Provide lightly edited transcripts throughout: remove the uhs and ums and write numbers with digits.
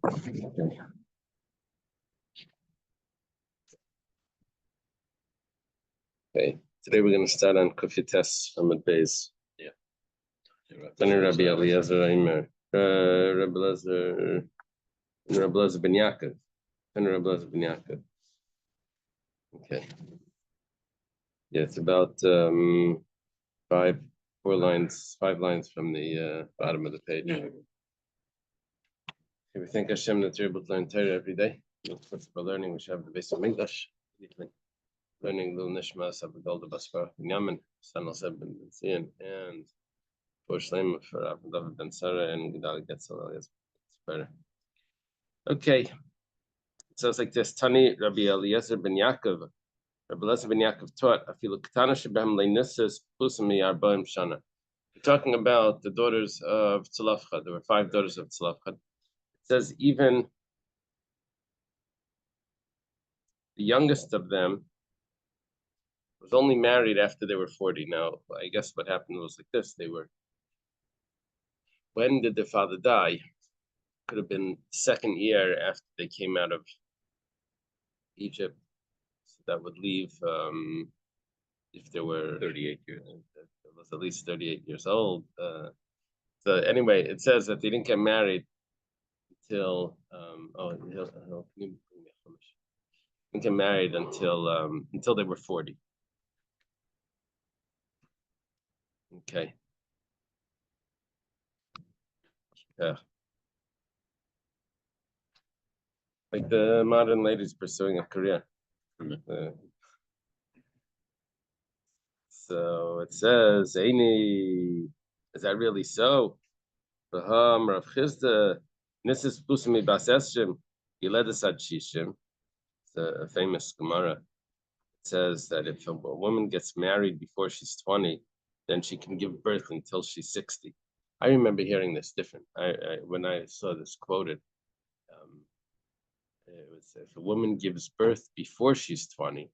Okay. Today we're going to start on Kufites from the base. Yeah. Rabbi Eliezer, Rabbi Eliezer ben Yaakov. Rabbi Eliezer ben Yaakov. Okay. Yeah, it's about 5 lines from the bottom of the page. Okay, we thank Hashem that you're able to learn Torah every day. For learning, we should have the base of English. Learning Lil Nishmas Abdul Basra Yaman, San Al ben Zion, and for Shleim for Abdul Ben Sarah and Gedal Getzal. It's better. Okay, so it's like this. Tani Rabbi Eliezer ben Yaakov. Rabbi Eliezer ben Yaakov taught Afilu Ketana Shebem Leinisas Pusami Arbaim Shana. We're talking about the daughters of Tzalafcha. There were 5 daughters of Tzalafcha. It says even the youngest of them was only married after they were 40. Now, I guess what happened was like this. When did their father die? Could have been the 2nd year after they came out of Egypt. So that would leave, if they were 38 years, it was at least 38 years old. So anyway, it says that they didn't get married until, didn't get married until they were 40. Okay. Yeah. Like the modern ladies pursuing a career. So it says, Eini, is that really so? Baham Rav Chizda, Nisis Pusami Bas Esrim, Yiledas Ad Shishim. It's a famous Gemara. It says that if a woman gets married before she's 20, then she can give birth until she's 60. I remember hearing this different. When I saw this quoted, it was if a woman gives birth before she's 20,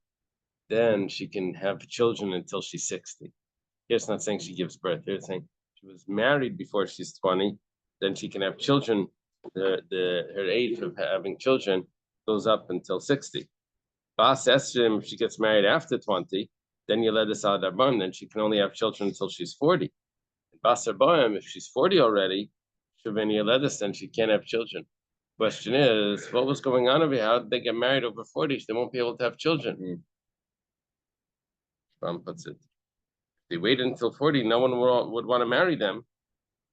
then she can have children until she's 60. Here it's not saying she gives birth. Here it's saying she was married before she's 20, then she can have children. Her age of having children goes up until 60. Bas Esrim, if she gets married after 20, then you let us out of Arban, then she can only have children until she's 40. Bas Arbaim, if she's 40 already, then she can't have children. Question is, what was going on over here? How did they get married over 40? They won't be able to have children. Ram puts it. They waited until 40, no one would want to marry them.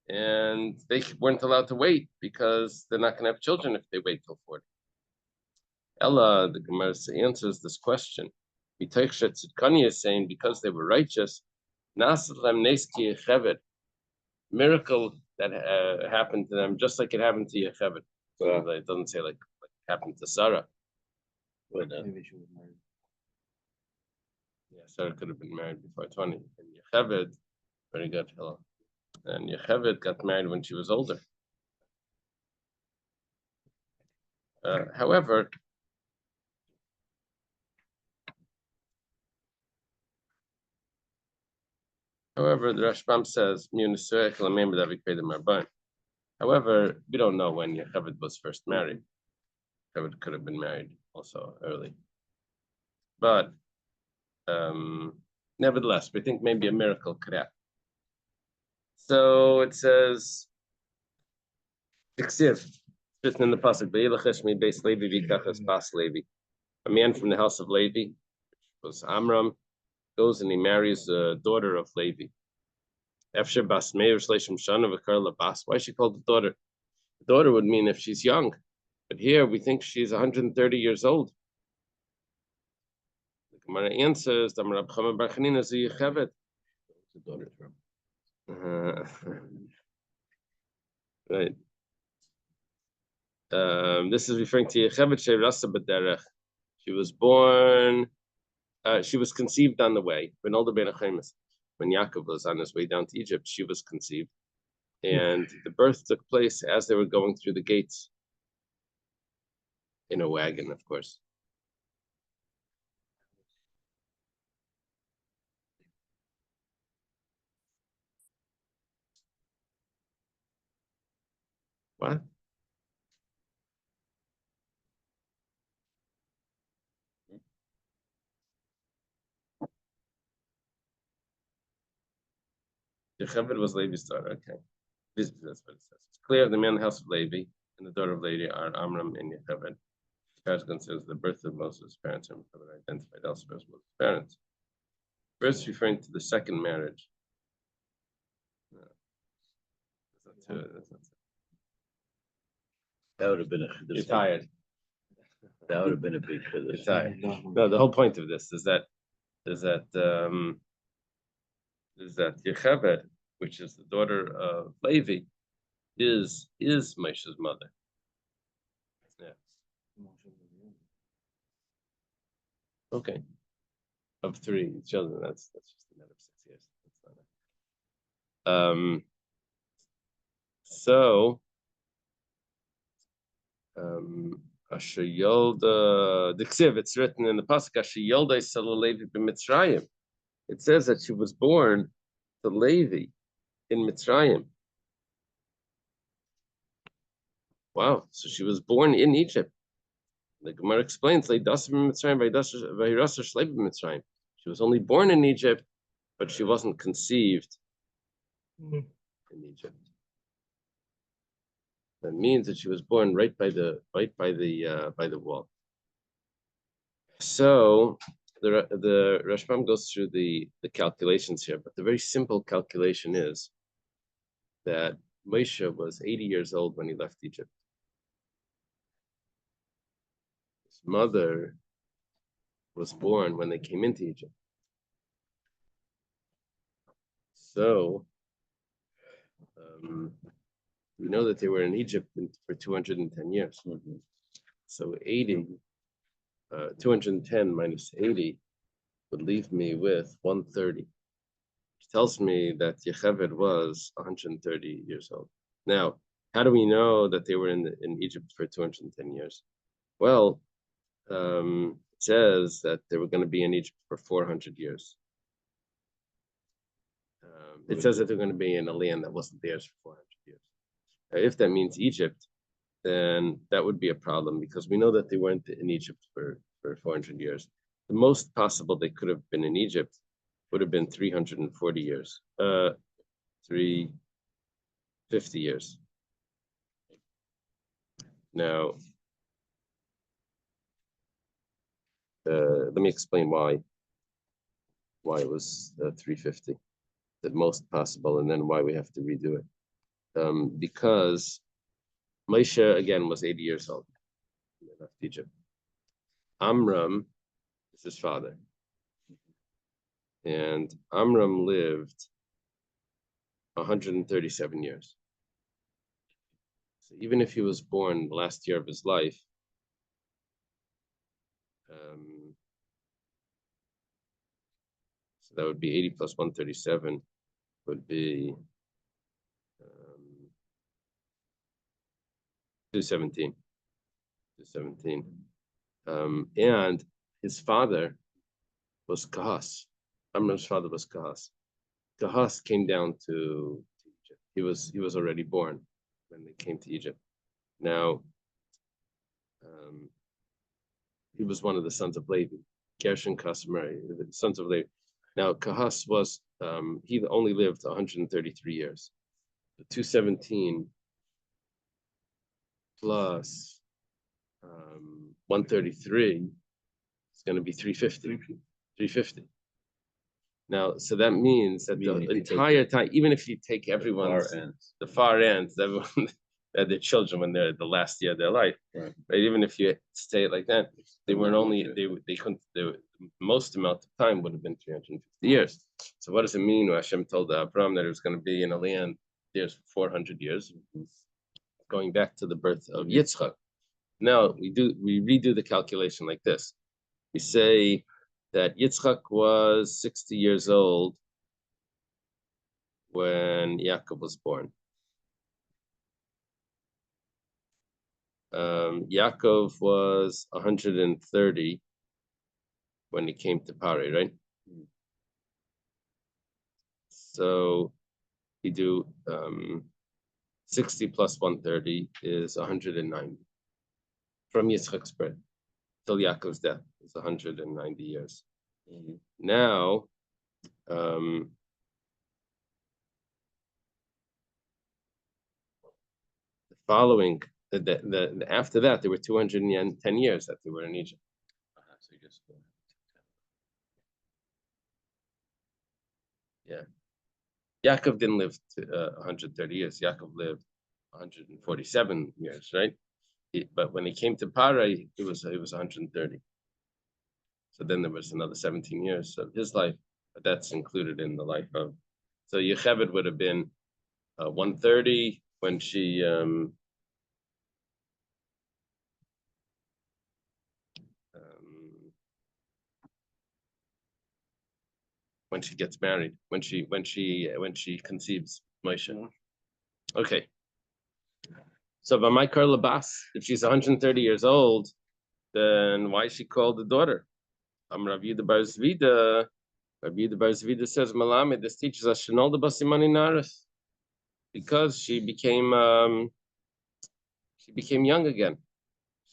And they weren't allowed to wait because they're not going to have children if they wait till 40. Ella, the Gemara answers this question. Kanye is saying because they were righteous, miracle that happened to them, just like it happened to Yechevet. So it doesn't say like happened to Sarah. But, maybe she was married. Yeah, Sarah could have been married before 20. And Yechevet, very good, hello. And Yechevet got married when she was older. However, the Rashbam says, however, we don't know when Yechevet was first married. Yechevet could have been married also early. But nevertheless, we think maybe a miracle could happen. So it says, written in the pasuk, a man from the house of Levi, which was Amram, goes and he marries a daughter of Levi. Why is she called the daughter? The daughter would mean if she's young, but here we think she's 130 years old. The Gemara answers, the daughter from. Right. This is referring to Yechevet Sheirasa B'derech. She was born. She was conceived on the way. When Yaakov was on his way down to Egypt, she was conceived, and the birth took place as they were going through the gates in a wagon, of course. What? Yocheved was Levi's daughter. Okay, that's what it says. It's clear the man in the house of Levi and the daughter of Levi are Amram and Yocheved. As considers the birth of Moses' parents and identified elsewhere as Moses' parents. First, referring to the second marriage. No, that's not true. That would have been You're tired. That would have been a big You're chiddush. tired. No, the whole point of this is that Yocheved, which is the daughter of Levi, is Moshe's mother. Yeah. Okay. Of 3 children, that's just a matter of 6 years. That's not it. So Asher Yolda Diksiv, it's written in the Pasuk, Asher Yolda Isala Levi b'Mitzrayim. It says that she was born to Levi in Mitzrayim. Wow, so she was born in Egypt. The Gemara explains, she was only born in Egypt, but she wasn't conceived in Egypt. That means that she was born right by the wall. So the Rashbam goes through the calculations here, but the very simple calculation is that Moshe was 80 years old when he left Egypt. His mother was born when they came into Egypt. So we know that they were in Egypt for 210 years. Mm-hmm. So 210 minus 80 would leave me with 130. Which tells me that Yocheved was 130 years old. Now, how do we know that they were in Egypt for 210 years? Well, it says that they were going to be in Egypt for 400 years. It says that they're going to be in a land that wasn't theirs for 400 years. If that means Egypt, then that would be a problem because we know that they weren't in Egypt for 400 years. The most possible they could have been in Egypt would have been 340 years, 350 years. Now, let me explain why it was 350, the most possible, and then why we have to redo it. Because Moshe, again, was 80 years old when he left Egypt. Amram is his father. And Amram lived 137 years. So even if he was born the last year of his life, so that would be 80 plus 137 would be 217. And his father was Kahas. Amram's father was Kahas. Kahas came down to Egypt. He was already born when they came to Egypt. Now, he was one of the sons of Levi, Gershon, Merari, the sons of Levi. Now, Kahas was, he only lived 133 years. The 217 plus 133 is going to be 350. 350. Now, so that means that the entire time, even if you take everyone's the far ends, everyone had their children when they're the last year of their life, right? Even if you stay like that, they weren't only they couldn't. The most amount of time would have been 350 years. So what does it mean when Hashem told Abraham that it was going to be in a land there's 400 years, going back to the birth of Yitzchak? Now we redo the calculation like this. We say that Yitzchak was 60 years old when Yaakov was born. Yaakov was 130 when he came to Pari, right? So you do 60 plus 130 is 190 from Yitzchak's birth till Yaakov's death is 190 years. Now, following after that, there were 210 years that they were in Egypt. So you just Yeah. Yaakov didn't live to, 130 years. Yaakov lived 147 years, right? But when he came to Parai, it was 130. So then there was another 17 years of his life, but that's included in the life of. So Yocheved would have been 130 when she when she gets married, when she conceives Moshe. Okay. So V'maikar Labas, if she's 130 years old, then why is she called the daughter? Rav Yehuda Bar Zvida. Rav Yehuda Bar Zvida says, Malamed, this teaches us Shenol the Basimani Naris, because she became young again.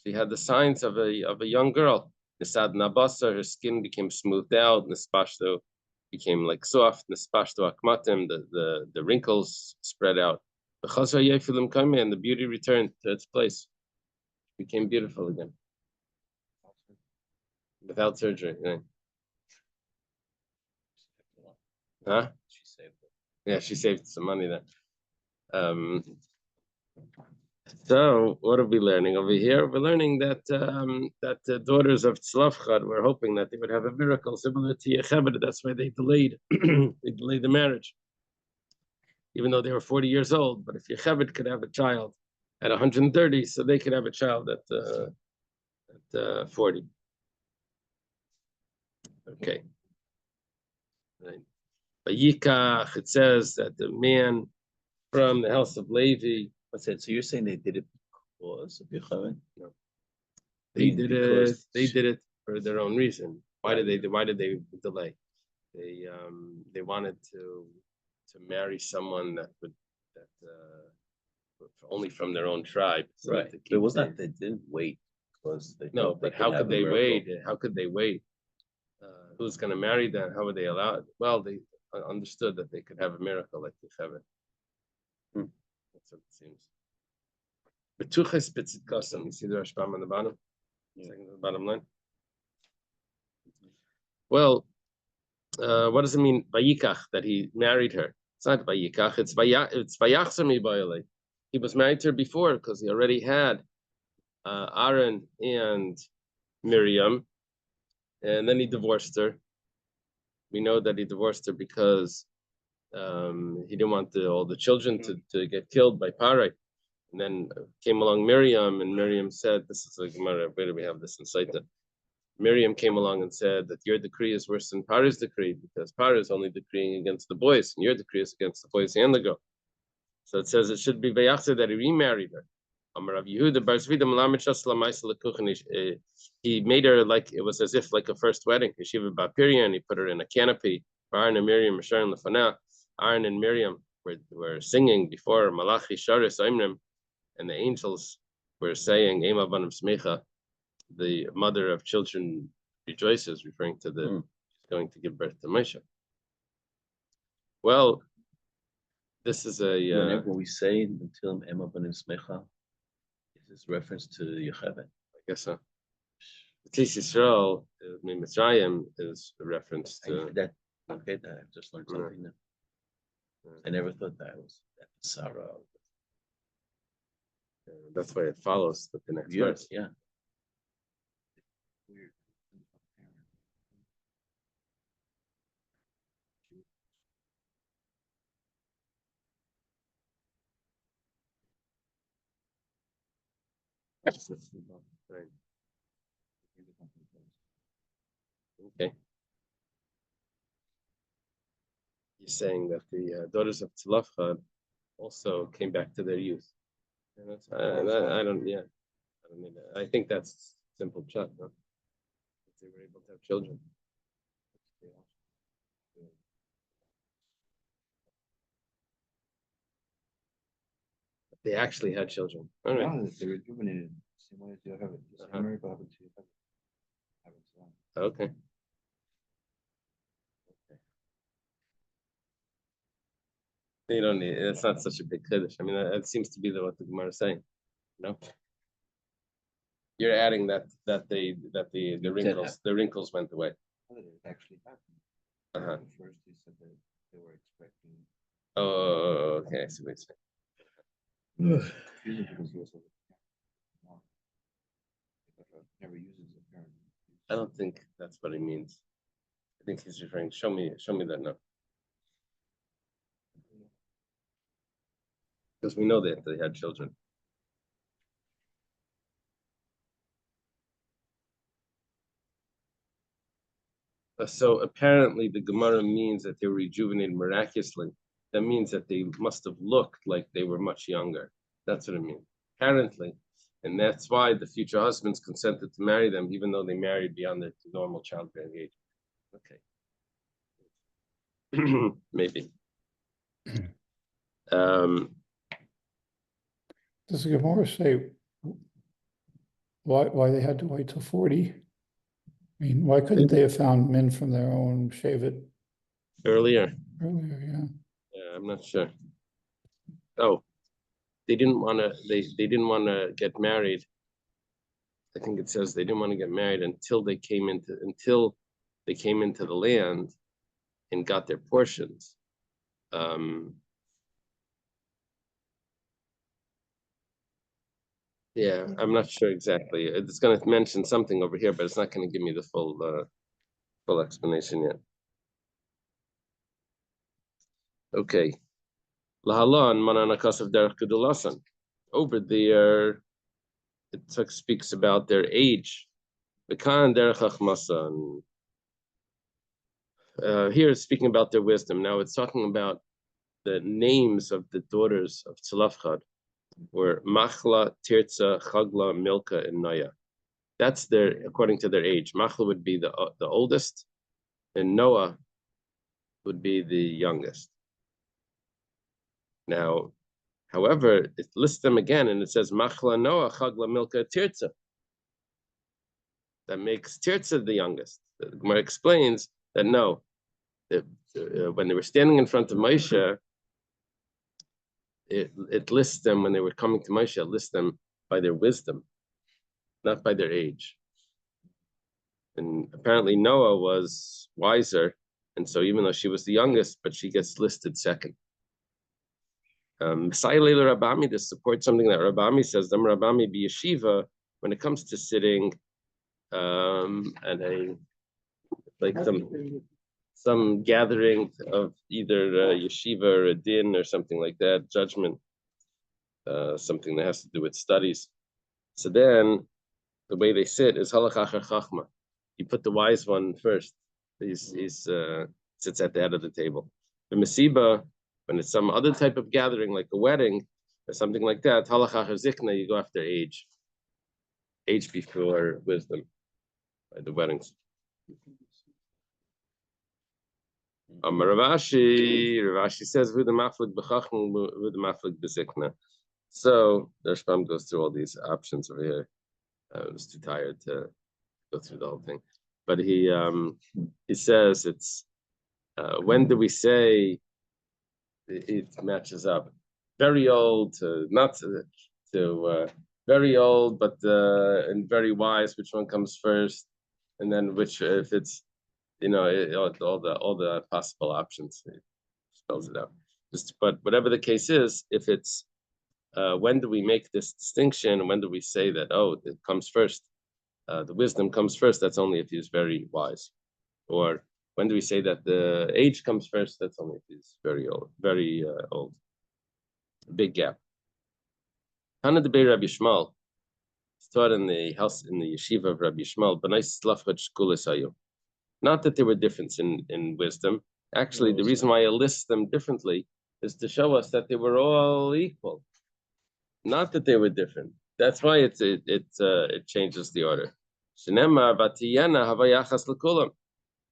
She had the signs of a young girl. Nisad Nabasa, her skin became smoothed out. Nispashto became like soft. Nispashto Akmatim, the wrinkles spread out. The Chazar Yefilim Kame, and the beauty returned to its place. She became beautiful again. Without surgery. Yeah. Huh? she saved it. Yeah, she saved some money then. So what are we learning over here? We're learning that the daughters of Tzlafchad were hoping that they would have a miracle similar to Yocheved. That's why they delayed the marriage, even though they were 40 years old. But if Yocheved could have a child at 130, so they could have a child at 40. Okay. Right. But Yikach, it says that the man from the house of Levi. What's that? So you're saying they did it because of Yocheved? No. They did it for their own reason. Why did they delay? They wanted to marry someone that only from their own tribe. So right. It was not they didn't wait because they no, but how could they wait? How could they wait? Who's going to marry them? How would they allow it? Well, they understood that they could have a miracle like Yocheved. That's what it seems. Betuches Pitzit Kasam. You see the Rashbam on the bottom? Second to the bottom line. Well, what does it mean, Vayikach, that he married her? It's not Vayikach, it's Vayachsami Bayale. He was married to her before because he already had Aaron and Miriam, and then he divorced her. We know that he divorced her because he didn't want all the children to get killed by Parai. And then came along Miriam, and Miriam said, this is like, where do we have this in Saita? Miriam came along and said that your decree is worse than Parah's decree, because Parah is only decreeing against the boys, and your decree is against the boys and the girl. So it says it should be Vayachzer that he remarried her. He made her like it was as if like a first wedding. And he put her in a canopy. Aaron and Miriam Aaron and Miriam were singing before Malachi Sharis Aimrim, and the angels were saying, Ema Banim Smecha, the mother of children rejoices, referring to she's going to give birth to Moshe. Well, this is a. Whenever we say until Ema Banim Smecha, is this reference to Yocheved? I guess so. B'tis Yisrael, Mitzrayim is a reference to that. Okay, I just learned something new. I never thought that was Sarah. That's why it follows with the next verse. Yeah. Weird. Right. Okay. You're saying that the daughters of Tzlafchad also came back to their youth. And that's, I don't mean, I think that's simple chat, no? They were able to have children. They actually had children. All right. No, they rejuvenated the same way as you have it. The same miracle happened to you. Okay. You don't need. It's not such a big kiddush. I mean, that seems to be what the Gemara is saying. No, you're adding that the wrinkles went away. It actually happened. Uh-huh. First, they said that they were expecting. Oh, okay. I see what you're saying. Usually because he also never uses the parent. I don't think that's what he means. I think he's referring. Show me that now. Because we know that they had children. So apparently the Gemara means that they were rejuvenated miraculously. That means that they must have looked like they were much younger. That's what it means. Apparently. And that's why the future husbands consented to marry them, even though they married beyond their normal childbearing age. Okay. Maybe. Does the Gemara say why they had to wait till 40? I mean, why couldn't they have found men from their own Shevet earlier? Yeah. Yeah, I'm not sure. Oh, they didn't want to. They didn't want to get married. I think it says they didn't want to get married until they came into the land and got their portions. Yeah, I'm not sure exactly. It's going to mention something over here, but it's not going to give me the full explanation yet. Okay. Lahalan mananakas of derech gedulasan. Over there, it speaks about their age. Bekan derech chachmasan. Here it's speaking about their wisdom. Now it's talking about the names of the daughters of Tzalafchad were Machla, Tirza, Chagla, Milka, and Naya. That's according to their age. Machla would be the oldest, and Noah would be the youngest. Now, however, it lists them again, and it says Machla, Noah, Chagla, Milka, Tirza. That makes Tirza the youngest. The Gemara explains that no, when they were standing in front of Moshe, it lists them when they were coming to Moshe. It lists them by their wisdom, not by their age. And apparently Noah was wiser, and so even though she was the youngest, but she gets listed second. Rabami to support something that Rabami says. Rabami be yeshiva when it comes to sitting, and some gathering of either a yeshiva or a din or something like that, judgment, something that has to do with studies. So then the way they sit is halach achar chachma. You put the wise one first. He sits at the head of the table. The mesiba, when it's some other type of gathering, like a wedding or something like that, halach achar zikna, you go after age. Age before wisdom, by the weddings. Ravashi says, "Who the maflik b'chachma, who the maflik b'zikna." So the Rashbam goes through all these options over here. I was too tired to go through the whole thing, but he says it's when do we say it matches up? Very old to not to very old, but and very wise. Which one comes first? And then which if it's all the possible options, it spells it out. But whatever the case is, if it's when do we make this distinction? When do we say that it comes first? The wisdom comes first. That's only if he's very wise. Or when do we say that the age comes first? That's only if he's very old. Very old. Big gap. Hana de Bei Rabbi Yishmael. It's taught in the house in the yeshiva of Rabbi Yishmael. Not that there were difference in wisdom. Actually, the reason why I list them differently is to show us that they were all equal. Not that they were different. That's why it changes the order.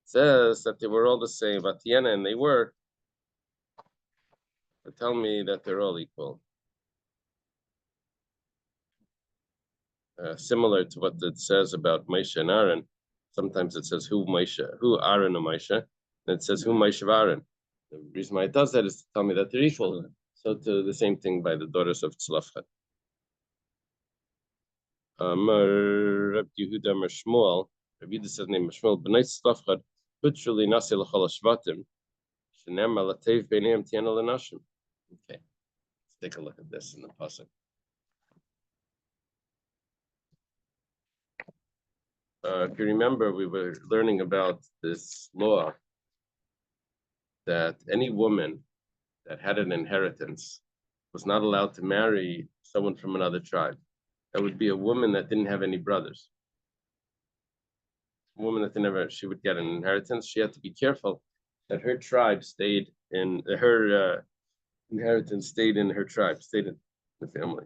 Says that they were all the same. Vatiyana, and they were. But tell me that they're all equal. Similar to what it says about Moshe and Aaron. Sometimes it says who Aaron and Moshe, and it says who Moshe of Aaron. The reason why it does that is to tell me that they're equal. So to the same thing by the daughters of Tzlafchat. Reb Yehuda Amar Shmuel, Reb Yehuda says name Shmuel, B'nai Tzlafchat, Putruli Nasi L'chol HaShvatim, Shenem Alatev B'neim Tiana L'nashim. Okay, let's take a look at this in the pasuk. If you remember, we were learning about this law that any woman that had an inheritance was not allowed to marry someone from another tribe. That would be a woman that didn't have any brothers. A woman that never, she would get an inheritance. She had to be careful that her tribe stayed in her inheritance, stayed in her tribe, stayed in the family.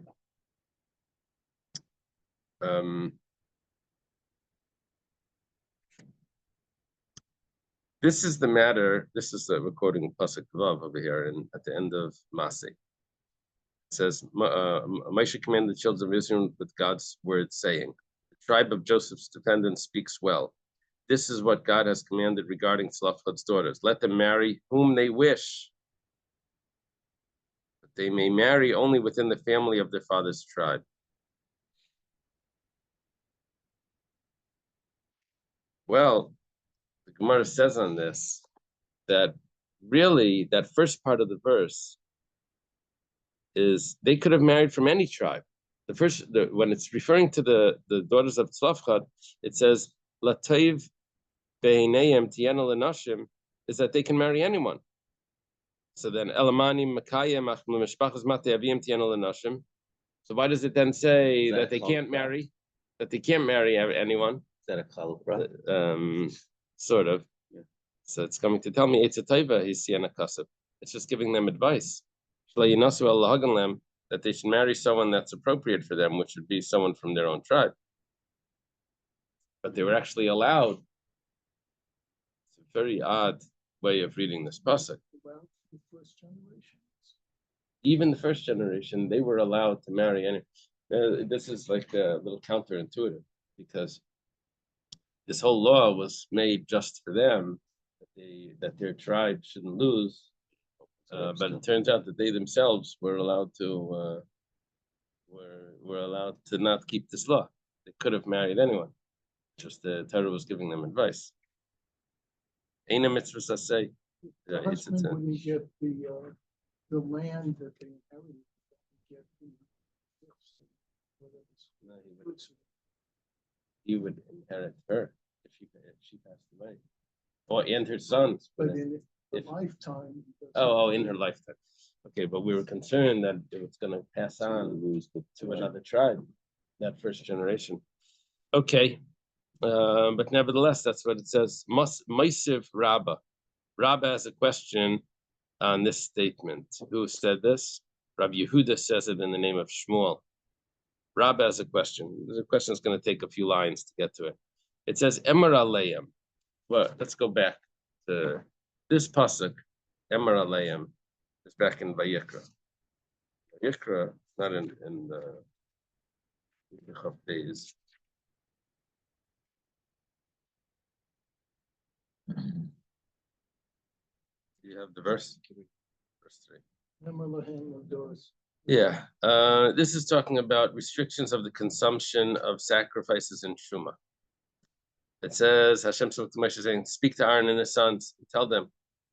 This is the matter. This is the recording Pasuk Vav over here at the end of Masei. It says, Moshe commanded the children of Israel with God's word, saying, the tribe of Joseph's descendants speaks well. This is what God has commanded regarding Tzlafchat's daughters. Let them marry whom they wish, but they may marry only within the family of their father's tribe. Well, the Gemara says on this that really that first part of the verse is they could have married from any tribe. When it's referring to the daughters of Tzlafchat, it says Latayv Beinayim Tiana Lenashim, is that they can marry anyone. So then Elamani Makayim Mishpachas Mate Avim Tiana Lenashim. So why does it then say that they can't marry? That they can't marry anyone? Is that a chalukra? Sort of. Yeah. So it's coming to tell me it's a taiva, he's Siena Kasab. It's just giving them advice. That they should marry someone that's appropriate for them, which would be someone from their own tribe. But they were actually allowed. It's a very odd way of reading this pasuk. The first generation. Even the first generation, they were allowed to marry any. This is like a little counterintuitive because this whole law was made just for them, that their tribe shouldn't lose. But it turns out that they themselves were allowed to were allowed to not keep this law. They could have married anyone. Just the Torah was giving them advice. Eina mitzvah say. The husband wouldn't get the land that they inherited. Get the he would inherit her if she passed away, or and her sons. But in the lifetime. In her lifetime. Okay, but we were concerned that it was going to pass on to another tribe, that first generation. Okay, but nevertheless, that's what it says. Maisiv Rabba. Rabba has a question on this statement. Who said this? Rabbi Yehuda says it in the name of Shmuel. Rabba has a question. The question is going to take a few lines to get to it. It says, Emar Aleim. Well, let's go back to this pasuk. Emar Aleim is back in Vayikra. Vayikra, not in the Chav days. You have the verse? Verse 3. Yeah, this is talking about restrictions of the consumption of sacrifices in Truma. It says, Hashem spoke to Moshe saying, speak to Aaron and his sons and tell them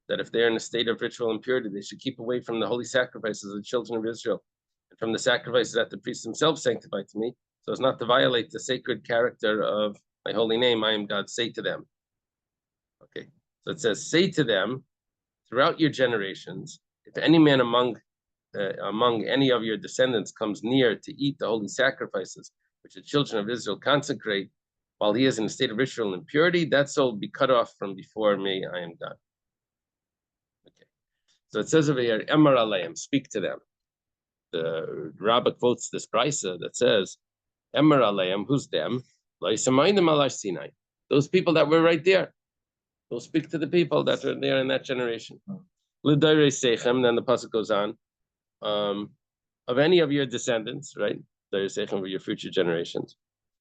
that if they are in a state of ritual impurity, they should keep away from the holy sacrifices of the children of Israel and from the sacrifices that the priests themselves sanctify to me, so as not to violate the sacred character of my holy name. I am God, say to them. Okay, so it says, say to them, throughout your generations, if any man among any of your descendants comes near to eat the holy sacrifices which the children of Israel consecrate while he is in a state of ritual impurity, that soul will be cut off from before me. I am God. Okay, so it says over here, Emar Aleim, speak to them. The Rabbah quotes this brisa that says, Emar Aleim, who's them? Those people that were right there. We'll speak to the people that are there in that generation. Then the pasuk goes on. Of any of your descendants, right? Of your future generations.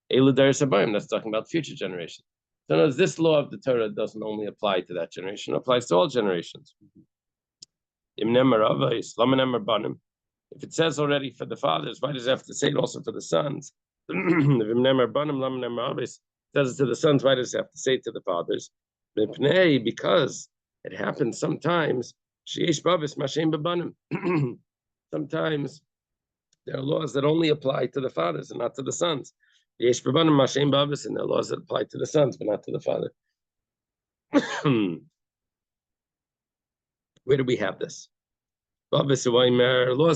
That's talking about future generations. So this law of the Torah doesn't only apply to that generation, it applies to all generations. If it says already for the fathers, why does it have to say it also for the sons? It says it to the sons, why does it have to say it to the fathers? Because it happens sometimes. Sometimes there are laws that only apply to the fathers and not to the sons. And there are laws that apply to the sons, but not to the father. Where do we have this? Laws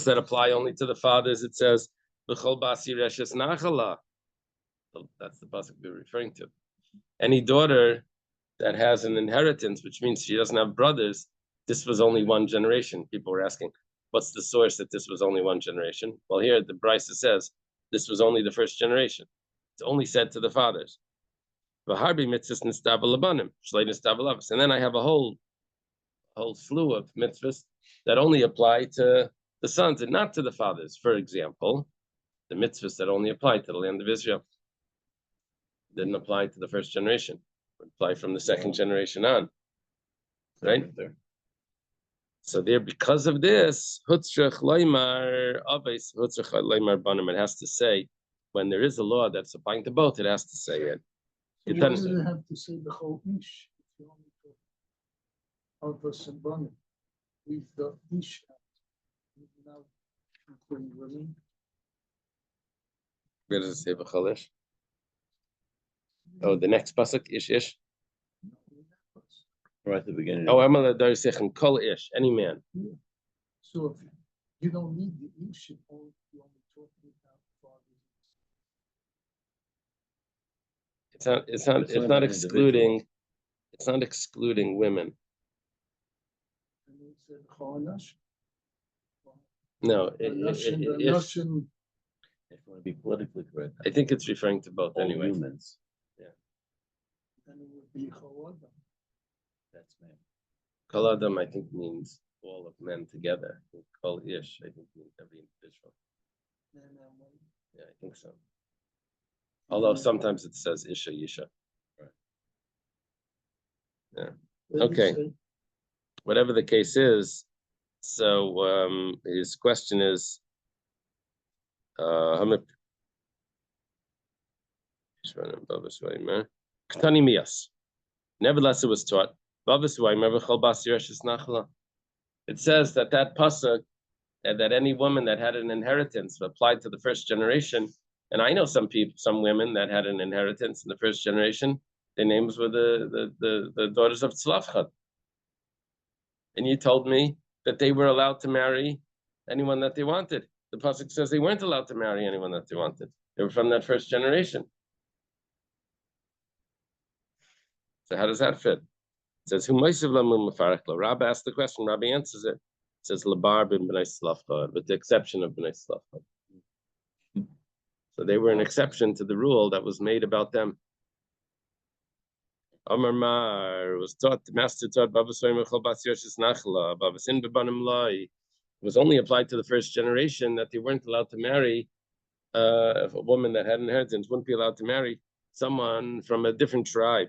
that apply only to the fathers. It says, that's the pasuk we're referring to. Any daughter that has an inheritance, which means she doesn't have brothers, this was only one generation. People were asking, what's the source that this was only one generation? Well, here the Brisa says this was only the first generation. It's only said to the fathers. And then I have a whole slew of mitzvahs that only apply to the sons and not to the fathers. For example, the mitzvahs that only apply to the land of Israel didn't apply to the first generation, would apply from the second generation on. Right? So there, because of this, it has to say, when there is a law that's applying to both, it has to say it. So why does it have to say the whole ish? If you only talk of the Sabbanim, leave the ish out, without including women. Where does it say b'chalish? Oh, the next pasuk, ish. Right at the beginning. Oh, Amala Darisechem Kol Ish, any man. Yeah. So if you don't need the ish, you only talking about fathers. It's not excluding. It's not excluding women. And it said Cholash. No, If you want to be politically correct, I think it's referring to both all anyway. humans. then it would be Choladam. That's man. Kol Adam, I think, means all of men together. Kol Ish, I think, means every individual. Yeah, I think so. Although sometimes it says Isha Yisha. Yeah. Okay. Whatever the case is, so his question is, nevertheless, it was taught. It says that pasuk, that any woman that had an inheritance applied to the first generation. And I know some women that had an inheritance in the first generation. Their names were the daughters of Tzlafchat. And you told me that they were allowed to marry anyone that they wanted. The pasuk says they weren't allowed to marry anyone that they wanted. They were from that first generation. So how does that fit? It says, Rabbi asked the question, Rabbi answers it. It says, Labar bin B'nai Tzlafchat, with the exception of B'nai Tzlafchat. So they were an exception to the rule that was made about them. Amar Mar was taught, the master taught, it was only applied to the first generation that they weren't allowed to marry, if a woman that had inheritance wouldn't be allowed to marry someone from a different tribe.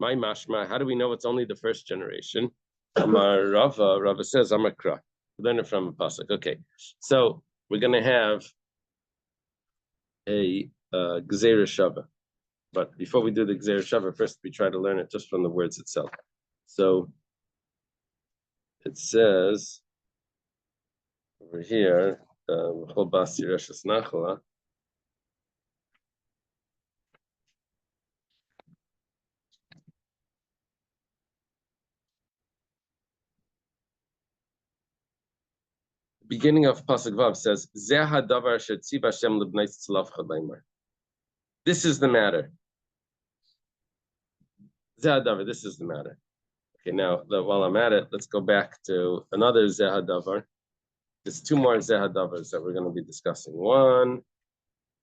My mashma, how do we know it's only the first generation? Amar Rava says, Amar Kra. Learn it from a pasuk. Okay, so we're going to have a Gzeira Shava. But before we do the Gzeira Shava, first we try to learn it just from the words itself. So it says over here, beginning of Pasuk Vav says, this is the matter. This is the matter. Okay, now while I'm at it, let's go back to another Zehadavar. There's two more Zehadavars that we're going to be discussing. One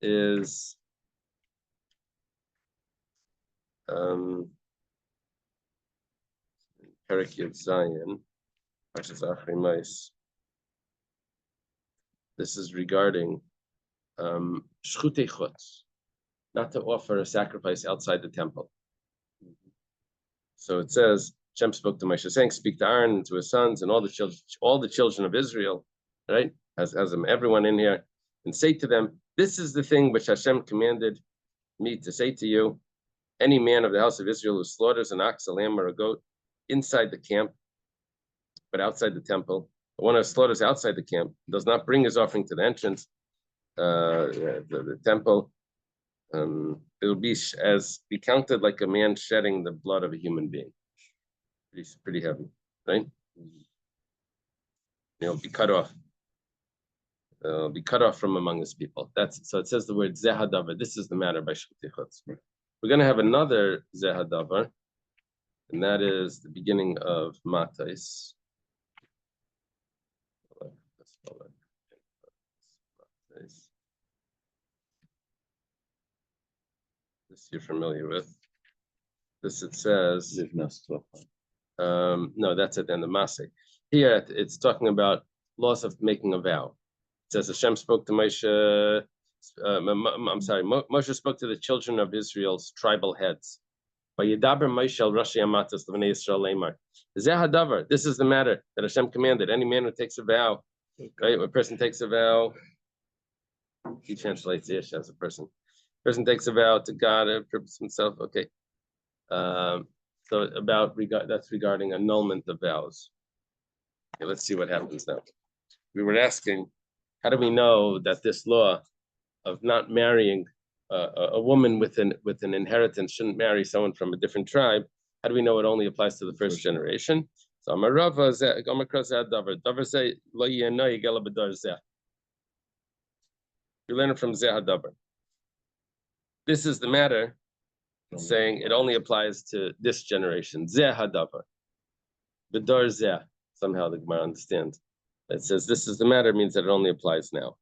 is Perek Yud Zayin, Parshas Achri Mais. This is regarding Shchutei Chutz, not to offer a sacrifice outside the temple. So it says, Hashem spoke to Moshe, saying, "Speak to Aaron and to his sons and all the children of Israel." Right, has them everyone in here, and say to them, "This is the thing which Hashem commanded me to say to you: any man of the house of Israel who slaughters an ox, a lamb, or a goat inside the camp, but outside the temple, the one who slaughters outside the camp does not bring his offering to the entrance, the temple. It'll be counted like a man shedding the blood of a human being. Pretty heavy, right? He'll be cut off. Be cut off from among his people." So it says the word zehadavar. This is the matter by Shchuti Chutz. We're going to have another zehadavar, and that is the beginning of Matais. This you're familiar with. This it says. No, that's at the end of Masay. Here it's talking about laws of making a vow. It says Hashem spoke to Moshe. Moshe spoke to the children of Israel's tribal heads. This is the matter that Hashem commanded. Any man who takes a vow, right? When a person takes a vow, he translates ish as a person. Person takes a vow to God and purpose himself. Okay. So that's regarding annulment of vows. Okay, let's see what happens now. We were asking, how do we know that this law of not marrying a woman with an inheritance shouldn't marry someone from a different tribe? How do we know it only applies to the first generation? So Amarava say lo yenoi gela b'dar zeh. You learn it from Zeh Hadavar. This is the matter, saying it only applies to this generation. Zeh Hadavar. B'dar zeh. Somehow the Gemara understands. It says this is the matter means that it only applies now.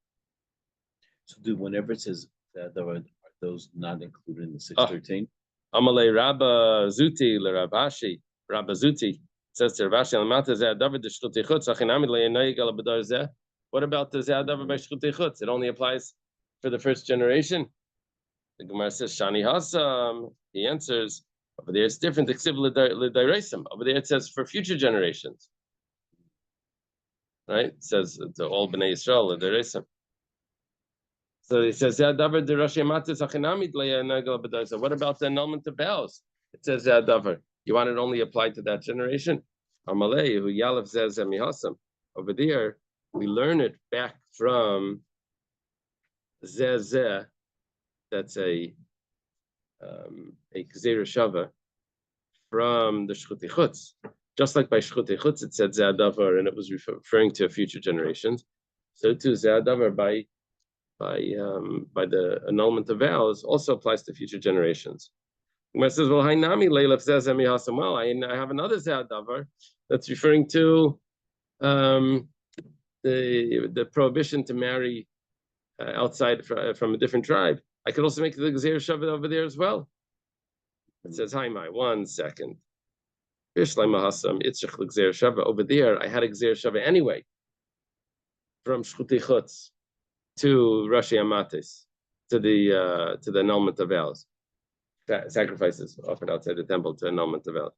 So, whenever it says that, are those not included in the 613? Amalei Rabba Zuti l'Ravashi. Rabba Zuti says to Ravashi, "Alamata zeh Hadavar d'shchuti chutz achinami le'yenoi gela b'dar zeh." What about the zeh Hadavar by shchuti chutz? It only applies for the first generation. The Gemara says, "Shani Hasam." He answers, over there it's different. Over there it says for future generations. Right? It says to all Bnei Yisrael, l'dairesim. So he says, what about the annulment of vows? It says, you want it only applied to that generation? Over there, we learn it back from Zeh. That's a Gzeira Shava from the Shchuti Chutz. Just like by Shchuti Chutz, it said Zeh Hadavar, and it was referring to future generations. So too, Zeh Hadavar by the annulment of vows also applies to future generations. Gemara says, "Well, Hainami Leilaf says I have another Zeh Hadavar that's referring to the prohibition to marry outside from a different tribe. I could also make the Gzeir Shavit over there as well." It says, "Hi, my 1 second. Over there, I had a Gzeir Shavit anyway from Shchuti Chutz to Rashi Amatis, to the annulment of vows, sacrifices offered outside the temple to annulment of vows.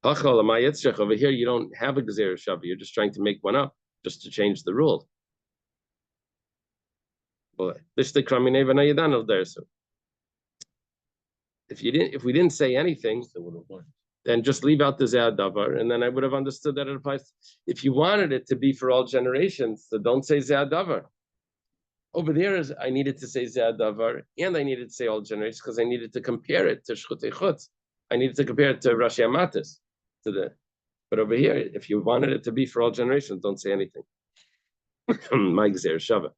Over here, you don't have a Gzeir Shavit. You're just trying to make one up, just to change the rule. If we didn't say anything, then just leave out the Zeh Hadavar, and then I would have understood that it applies. If you wanted it to be for all generations, so don't say Zeh Hadavar. Over there, I needed to say Zeh Hadavar, and I needed to say all generations because I needed to compare it to Shchuti Chutz. I needed to compare it to Rashi Amatis. But over here, if you wanted it to be for all generations, don't say anything. My Gzeir Shava.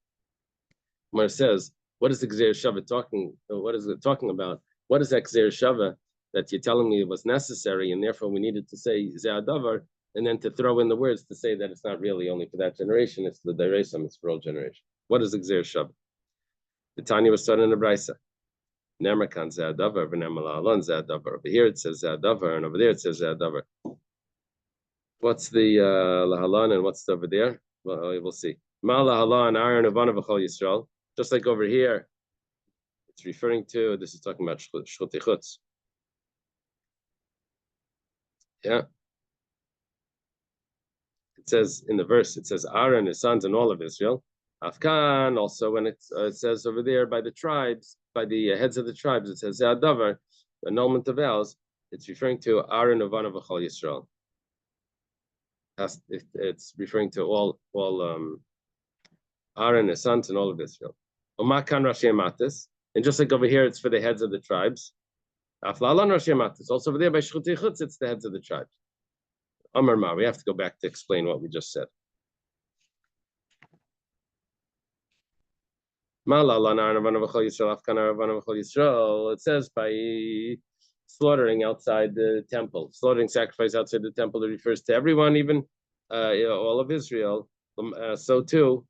Where it says, what is the Gzeir Shava talking? What is it talking about? What is that Gzeir Shava that you're telling me was necessary, and therefore we needed to say Zeh Hadavar, and then to throw in the words to say that it's not really only for that generation, it's the Dairesam, it's for all generations. What is the Gzeir Shava? The Tanya was started in the Brisa. Nemerkan Zeh Hadavar, v'nemala alon Zeh Hadavar. Over here it says Zeh Hadavar, and over there it says Zeh Hadavar. What's the Lahalan and what's the over there? Well, we'll see. Ma Lahalan, Aaron, Avana, v'chol Yisrael. Just like over here, it's referring to, this is talking about Shchuti Chutz. Yeah. It says in the verse, it says Aaron, his sons, and all of Israel. Afkan, also when it says over there by the tribes, by the heads of the tribes, it says Ze'adavar, annulment of vows. It's referring to Aaron Uvana v'chol Yisrael. It's referring to all Aaron, his sons, and all of Israel. Umakan Rashi Matis, and just like over here, it's for the heads of the tribes. Aflalan Rashi Matis, also over there by Shchuti Chutz, it's the heads of the tribes. Amar Ma, we have to go back to explain what we just said. It says by slaughtering outside the temple, slaughtering sacrifice outside the temple. It refers to everyone, even all of Israel. So too,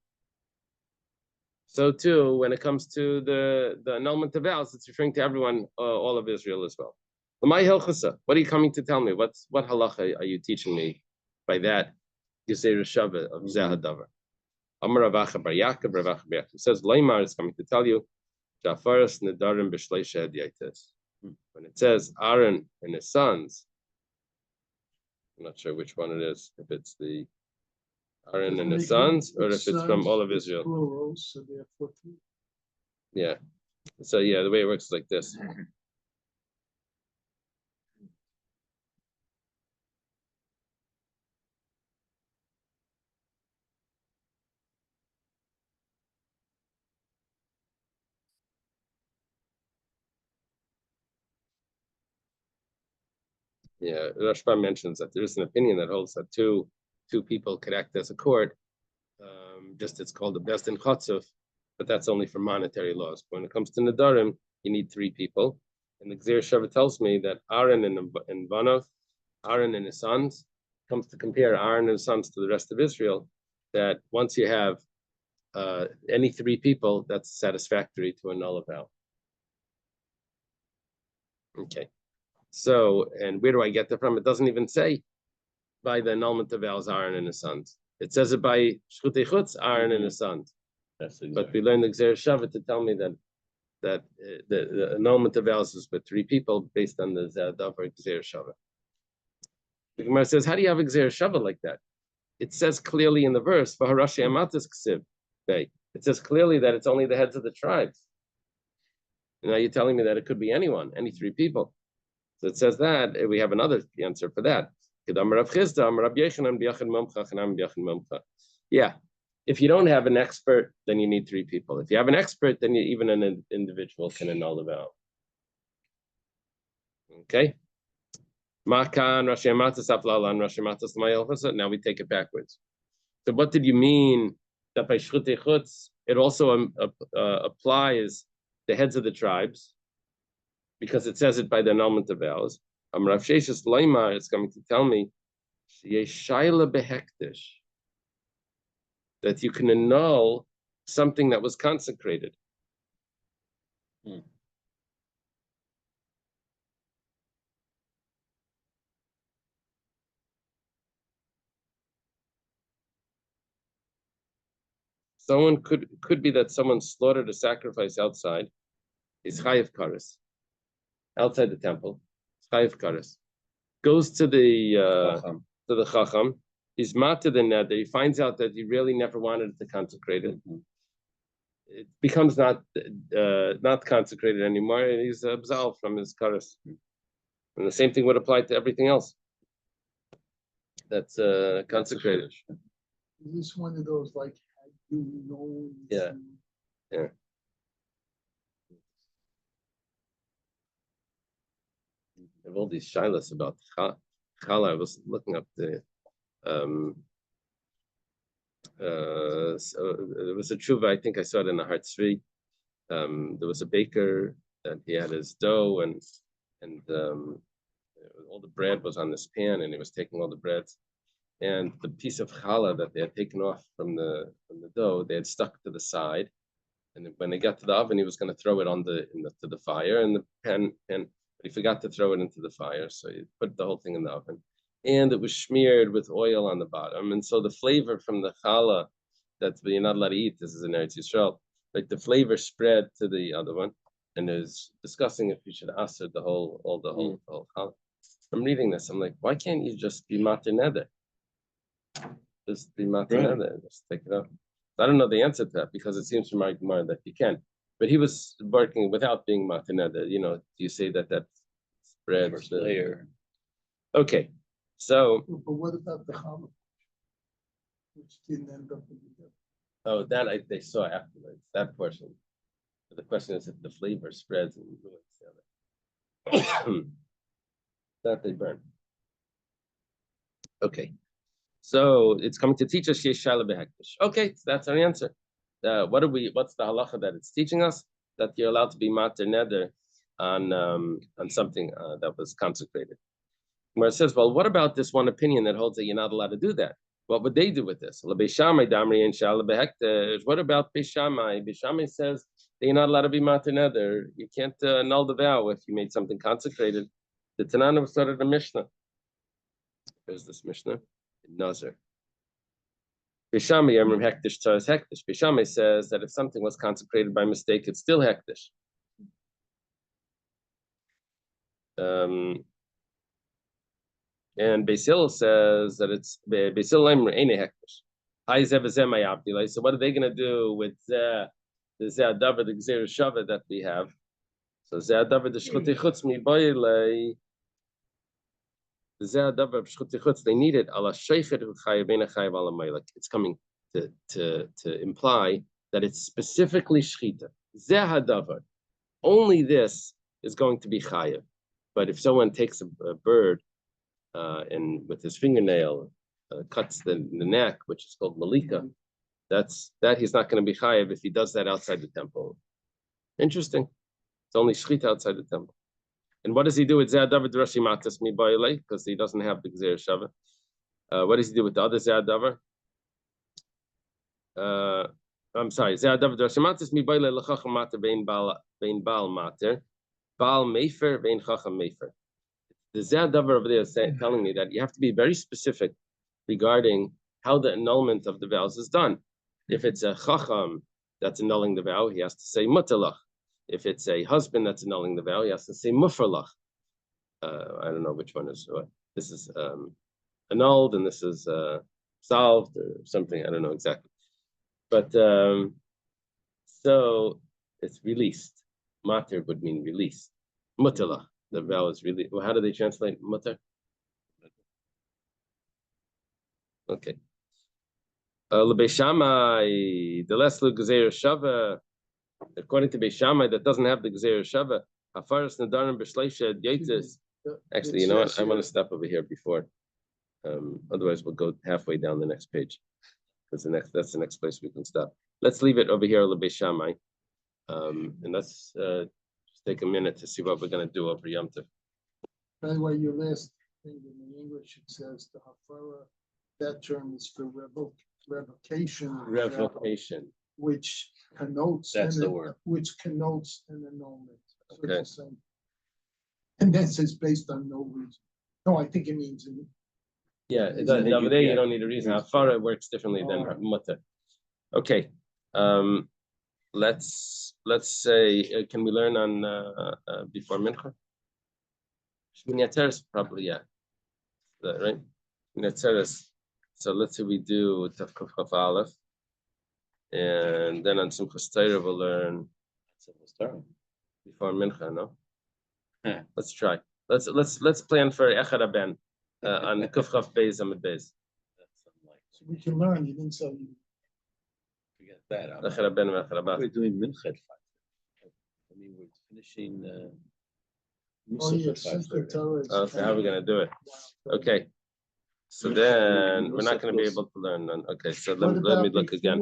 when it comes to the annulment of vows, it's referring to everyone, all of Israel as well. What are you coming to tell me? What halacha are you teaching me by that? Gezeira Shava of Zehadavar. Amar Ravacha Bar Yaakov, Ravacha Bar Yaakov says, Leimar is coming to tell you, Jafaras Nedarim B'Shleisha Hadiyaitis. When it says Aaron and his sons, I'm not sure which one it is, if it's the Aaron and his sons, or if it's from all of Israel. Plural, so therefore three. Yeah. So yeah, the way it works is like this. Yeah, Rashba mentions that there is an opinion that holds that two people could act as a court. Just it's called the best in Chatzuf, but that's only for monetary laws. When it comes to Nadarim, you need three people. And the Gzeir Shava tells me that Aaron and Vanov, Aaron and his sons, comes to compare Aaron and his sons to the rest of Israel, that once you have any three people, that's satisfactory to annul a vow. Okay. So, and where do I get that from? It doesn't even say by the annulment of vows, Aaron and his sons. It says it by Shchuti Chutz, Aaron and his sons. But we learned the Gzeir Shava to tell me that the annulment of vows is with three people based on the Ze'adavar Gzeir Shava. The Gemara says, how do you have a Gzeir Shava like that? It says clearly in the verse, V'harashi Amatis Ksiv. It says clearly that it's only the heads of the tribes. And now you're telling me that it could be anyone, any three people. So it says that we have another answer for that. Yeah, if you don't have an expert, then you need three people. If you have an expert, then even an individual can annul the vow. Okay. Now we take it backwards. So what did you mean that by Shchuti Chutz, it also applies the heads of the tribes, because it says it by the annulment of vows. Rav Sheshes Leimar is coming to tell me that you can annul something that was consecrated. Someone could be that someone slaughtered a sacrifice outside. Is chayiv kares outside the temple. Chayiv kares goes to the chacham. He's matter the neder. He finds out that he really never wanted to consecrate it. It becomes not consecrated anymore, and he's absolved from his kares. And the same thing would apply to everything else that's consecrated. Is this one of those like you know? Yeah. Yeah. I have all these shilas about challah. I was looking up the so there was a tshuva, I think I saw it in the Har Tzvi. There was a baker that he had his dough and all the bread was on this pan, and he was taking all the breads, and the piece of challah that they had taken off from the dough, they had stuck to the side, and when they got to the oven, he was going to throw it to the fire, and the pan, but he forgot to throw it into the fire, so he put the whole thing in the oven, and it was smeared with oil on the bottom, and so the flavor from the challah that you're not allowed to eat, this is in Eretz Yisrael, like the flavor spread to the other one, and is discussing if you should aser the whole challah. I'm reading this, I'm like, why can't you just be matir neder? Just be mataneder, just take it out. I don't know the answer to that because it seems from my Gemara that you can. But he was working without being mataneder. You know, you say that spreads First the layer. Okay, so But what about the challah, which didn't end up in the they saw afterwards that portion. But the question is if the flavor spreads and ruins the other. That they burn. Okay, so it's coming to teach us Yeshala behektish. Okay, so that's our answer. What's the halacha that it's teaching us? That you're allowed to be mater neder on something that was consecrated. Where it says, well, what about this one opinion that holds that you're not allowed to do that? What would they do with this? What about Beishamai? Beishamai says that you're not allowed to be mater neder. You can't annul the vow if you made something consecrated. The Tanana started the Mishnah. There's this Mishnah in Nazar. Beishamai says that if something was consecrated by mistake, it's still hektish. And Beis Hillel says that it's Beis Hillel ain't hektish. So what are they going to do with the Zeh Davar, the Gzeir Shava that we have? So Zeh Davar the Shchuti Chutz mi Boyle. The Zeh Davar Shchuti Chutz, they need it. Ala Sheichet Chayav Bein Chayav Ala Meilek. It's coming to imply that it's specifically Shchita. Zeh Davar. Only this is going to be Chayav. But if someone takes a bird and with his fingernail cuts the neck, which is called Malika, that he's not going to be Chayav if he does that outside the temple. Interesting. It's only Shchita outside the temple. And what does he do with Zeh Davar Drashi Matas Mi Baile? Because he doesn't have the Gzeir Shava. What does he do with the other Zeh Davar? I'm sorry. Zeh Davar Drashi Matas Mi Baile Lechacham Mater Vein Baal Mater Baal Mefer Vein Chacham Mefer. The Zeh Davar over there is telling me that you have to be very specific regarding how the annulment of the vows is done. If it's a Chacham that's annulling the vow, he has to say Mutalach. If it's a husband that's annulling the vow, he has to say Mufarlach. I don't know which one is what. This is annulled and this is solved or something. I don't know exactly. But so it's released. Mater would mean released. Mutalach. The vow is really. Well, how do they translate mutar? Okay. L'Beishamai, the leslu gzeir shava. According to Beishamai, that doesn't have the gzeir shava. Hafaras nadarim b'shleisha yotis. Actually, you know what? I want to stop over here before. Otherwise, we'll go halfway down the next page. Because that's the next place we can stop. Let's leave it over here, l'Beishamai, and let's take a minute to see what we're going to do over Yom Tov. By the way, your last thing in the English, it says the hafara, that term is for revocation. Revocation. Which connotes. That's the word. Which connotes an annulment. So Okay. it's the same. And that says based on no reason. No, I think it means. Yeah, over there you don't need a reason. Hafara works differently than mutar. Okay. Let's say, can we learn on before Mincha? Shmini Atzeres, probably, yeah. Right? Shmini Atzeres. So let's say we do Tafkuf Chaf Aleph, and then on Simchas Torah we'll learn before Mincha. No, Yeah. Let's try. Let's plan for Echad Aben on Kuf Chaf Beis Amid Beis. So we can learn. You didn't say. Forget that. Echad Aben and Echad Abat. We're doing Mincha. I mean, we're finishing. Oh yes, Okay, how are we going to do it? Okay. So then we're not going to be able to learn. Okay, so let me look again.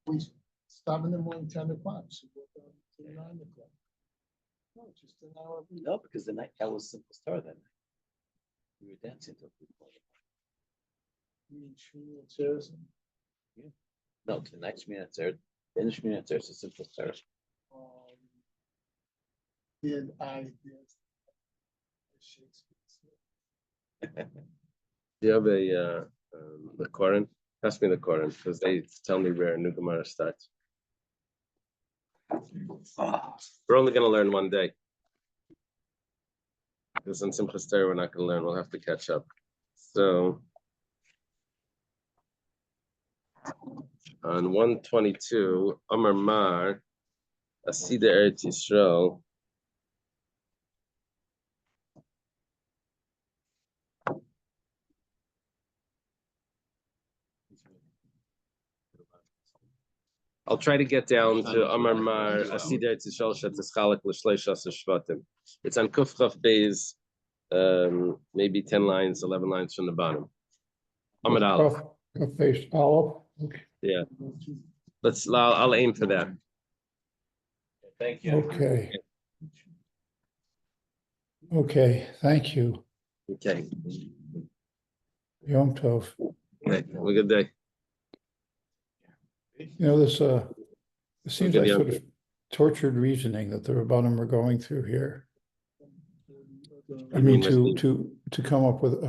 We stop in the morning, 10 o'clock. So we're down to 9 o'clock. No, just an hour. No, because the night that was simple star that night. We were dancing till 3 o'clock. You mean Shmini Atzeres? No, tonight's Shmini Atzeres. Then Shmini Atzeres is simple star. Did I did Shakespeare? Do you have the Koran? Pass me the Koran because they tell me where New Gemara starts. We're only going to learn one day. Because in Simchas Torah we're not going to learn. We'll have to catch up. So On 122, Amar Mar, Asida Eretz Yisrael. I'll try to get down to Amar Mar, Asida Eretz Yisrael, Sheteschalek L'Shleish Asher Shvatim. It's on Kuf Chaf Beis, maybe 10 lines, 11 lines from the bottom. Amar Aleph. Face Aleph. Okay. Yeah. I'll aim for that. Thank you. Okay. Okay, thank you. Okay. Yom Tov. Okay. Have a good day. You know, this it seems Okay, like Yom sort of tortured reasoning that the Rabbanim are going through here. I mean, to come up with